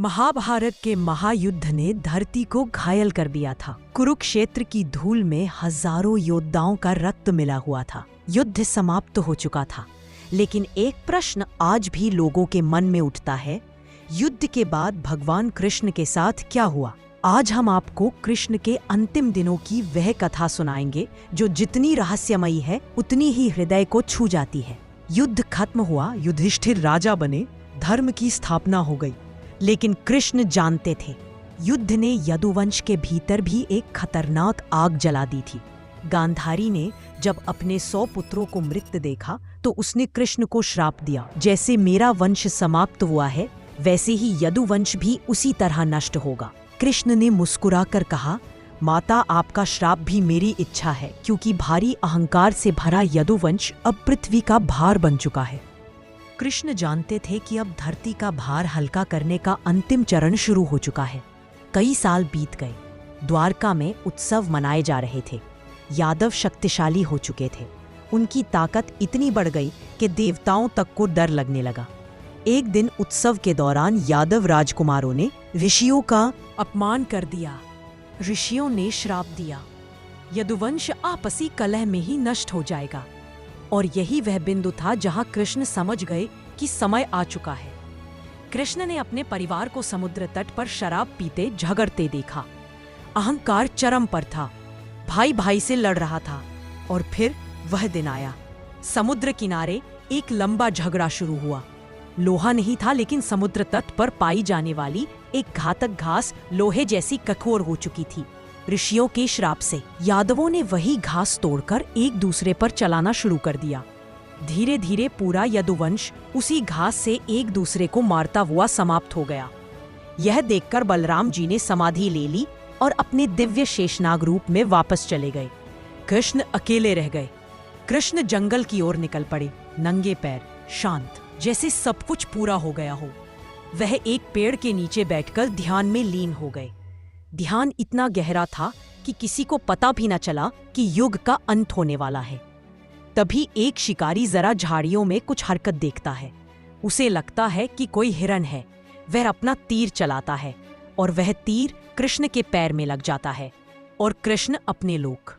महाभारत के महायुद्ध ने धरती को घायल कर दिया था। कुरुक्षेत्र की धूल में हजारों योद्धाओं का रक्त मिला हुआ था। युद्ध समाप्त हो चुका था, लेकिन एक प्रश्न आज भी लोगों के मन में उठता है, युद्ध के बाद भगवान कृष्ण के साथ क्या हुआ? आज हम आपको कृष्ण के अंतिम दिनों की वह कथा सुनाएंगे जो जितनी रहस्यमयी है उतनी ही हृदय को छू जाती है। युद्ध खत्म हुआ, युधिष्ठिर राजा बने, धर्म की स्थापना हो गई। लेकिन कृष्ण जानते थे, युद्ध ने यदुवंश के भीतर भी एक खतरनाक आग जला दी थी। गांधारी ने जब अपने 100 पुत्रों को मृत देखा तो उसने कृष्ण को श्राप दिया, जैसे मेरा वंश समाप्त हुआ है वैसे ही यदुवंश भी उसी तरह नष्ट होगा। कृष्ण ने मुस्कुराकर कहा, माता आपका श्राप भी मेरी इच्छा है, क्योंकि भारी अहंकार से भरा यदुवंश अब पृथ्वी का भार बन चुका है। कृष्ण जानते थे कि अब धरती का भार हल्का करने का अंतिम चरण शुरू हो चुका है। कई साल बीत गए, द्वारका में उत्सव मनाए जा रहे थे। यादव शक्तिशाली हो चुके थे, उनकी ताकत इतनी बढ़ गई कि देवताओं तक को डर लगने लगा। एक दिन उत्सव के दौरान यादव राजकुमारों ने ऋषियों का अपमान कर दिया। ऋषियों ने श्राप दिया, यदुवंश आपसी कलह में ही नष्ट हो जाएगा। और यही वह बिंदु था जहां कृष्ण समझ गए कि समय आ चुका है। कृष्ण ने अपने परिवार को समुद्र तट पर शराब पीते झगड़ते देखा। अहंकार चरम पर था, भाई भाई से लड़ रहा था। और फिर वह दिन आया, समुद्र किनारे एक लंबा झगड़ा शुरू हुआ। लोहा नहीं था, लेकिन समुद्र तट पर पाई जाने वाली एक घातक घास लोहे जैसी कठोर हो चुकी थी। ऋषियों के श्राप से यादवों ने वही घास तोड़कर एक दूसरे पर चलाना शुरू कर दिया। धीरे धीरे पूरा यदुवंश उसी घास से एक दूसरे को मारता हुआ समाप्त हो गया। यह देखकर बलराम जी ने समाधि ले ली और अपने दिव्य शेषनाग रूप में वापस चले गए। कृष्ण अकेले रह गए। कृष्ण जंगल की ओर निकल पड़े, नंगे पैर, शांत, जैसे सब कुछ पूरा हो गया हो। वह एक पेड़ के नीचे बैठकर ध्यान में लीन हो गए। ध्यान इतना गहरा था कि किसी को पता भी न चला कि युग का अंत होने वाला है। तभी एक शिकारी जरा झाड़ियों में कुछ हरकत देखता है। उसे लगता है कि कोई हिरन है। वह अपना तीर चलाता है और वह तीर कृष्ण के पैर में लग जाता है और कृष्ण अपने लोक